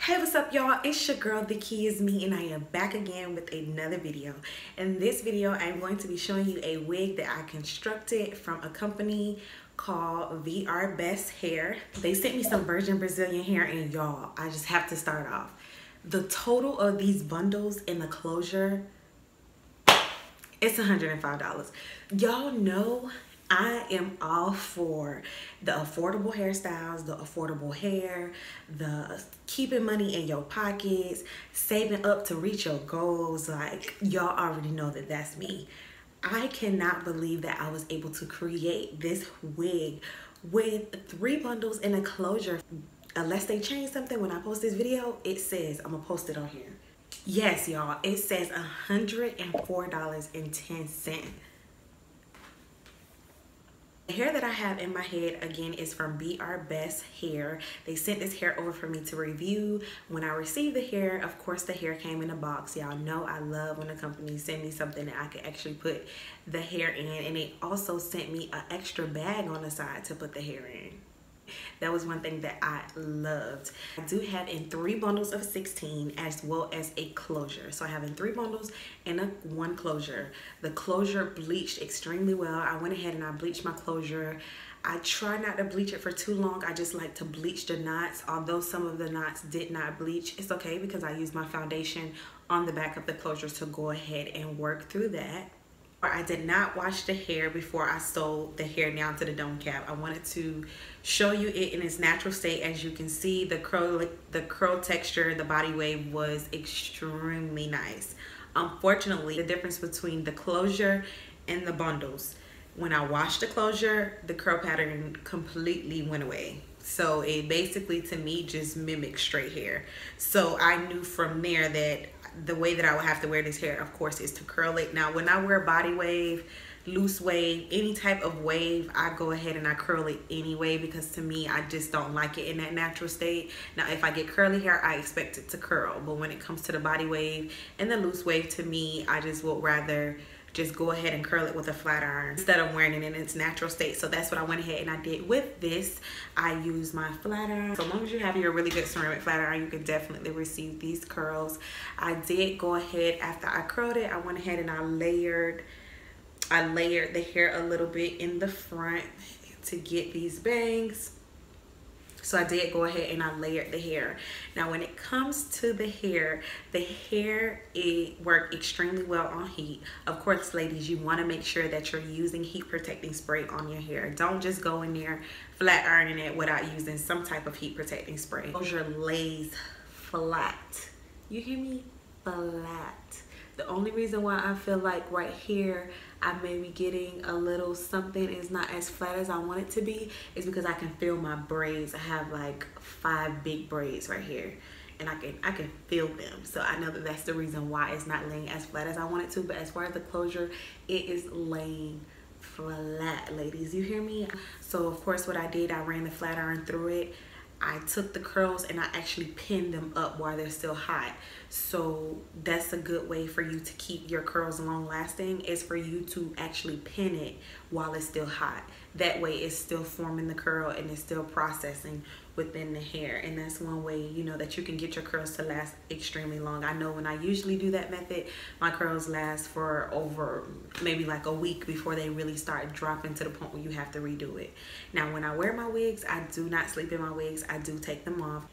Hey, what's up y'all? It's your girl TheKeyisME and I am back again with another video. In this video I'm going to be showing you a wig that I constructed from a company called VRBest Hair. They sent me some virgin Brazilian hair and y'all, I just have to start off. The total of these bundles in the closure, it's $105. Y'all know I am all for the affordable hairstyles, the affordable hair, the keeping money in your pockets, saving up to reach your goals. Like, y'all already know that that's me. I cannot believe that I was able to create this wig with 3 bundles in a closure. Unless they change something when I post this video, it says, I'm gonna post it on here. Yes, y'all, it says $104.10. The hair that I have in my head, again, is from VRBest Hair. They sent this hair over for me to review. When I received the hair, of course, the hair came in a box. Y'all know I love when a company send me something that I can actually put the hair in. And they also sent me an extra bag on the side to put the hair in. That was one thing that I loved. I do have in 3 bundles of 16 as well as a closure. So I have in 3 bundles and one closure. The closure bleached extremely well. I went ahead and I bleached my closure. I try not to bleach it for too long. I just like to bleach the knots. Although some of the knots did not bleach, it's okay because I used my foundation on the back of the closure to go ahead and work through that. I did not wash the hair before I sewed the hair down to the dome cap. I wanted to show you it in its natural state. As you can see, the curl texture, the body wave was extremely nice. Unfortunately, the difference between the closure and the bundles, when I washed the closure, the curl pattern completely went away. So it basically, to me, just mimicked straight hair. So I knew from there that the way that I would have to wear this hair, of course, is to curl it. Now, when I wear body wave, loose wave, any type of wave, I go ahead and I curl it anyway because to me, I just don't like it in that natural state. Now, if I get curly hair, I expect it to curl. But when it comes to the body wave and the loose wave, to me, I just would rather just go ahead and curl it with a flat iron instead of wearing it in its natural state. So that's what I went ahead and I did with this. I used my flat iron. So long as you have your really good ceramic flat iron, you can definitely receive these curls. I did go ahead, after I curled it, I went ahead and I layered the hair a little bit in the front to get these bangs. So I did go ahead and I layered the hair. Now when it comes to the hair, it worked extremely well on heat. Of course, ladies, you want to make sure that you're using heat protecting spray on your hair. Don't just go in there flat ironing it without using some type of heat protecting spray. Closure lays flat. You hear me? Flat. The only reason why I feel like right here I may be getting a little something is not as flat as I want it to be is because I can feel my braids. I have like 5 big braids right here and I can feel them. So I know that that's the reason why it's not laying as flat as I want it to. But as far as the closure, it is laying flat, ladies. You hear me? So of course what I did, I ran the flat iron through it. I took the curls and I actually pinned them up while they're still hot. So that's a good way for you to keep your curls long lasting, is for you to actually pin it while it's still hot. That way it's still forming the curl and it's still processing within the hair. And that's one way, you know, that you can get your curls to last extremely long. I know when I usually do that method, my curls last for over maybe like a week before they really start dropping to the point where you have to redo it. Now, when I wear my wigs, I do not sleep in my wigs. I do take them off.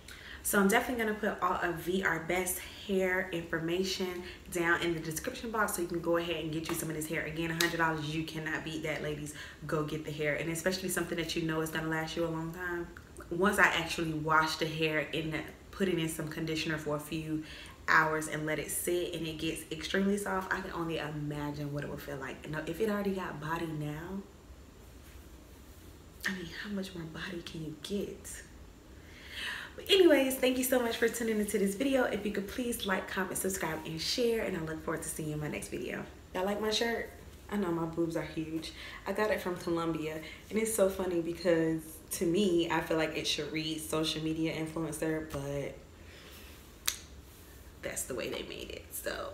So I'm definitely going to put all of VRBest Hair information down in the description box so you can go ahead and get you some of this hair. Again, $100, you cannot beat that, ladies. Go get the hair. And especially something that you know is going to last you a long time. Once I actually wash the hair and put it in some conditioner for a few hours and let it sit and it gets extremely soft, I can only imagine what it would feel like. Now, if it already got body now, I mean, how much more body can you get? But anyways, thank you so much for tuning into this video. If you could please like, comment, subscribe, and share, and I look forward to seeing you in my next video. Y'all like my shirt? I know my boobs are huge. I got it from Colombia, and it's so funny because to me, I feel like it should read social media influencer, but that's the way they made it, so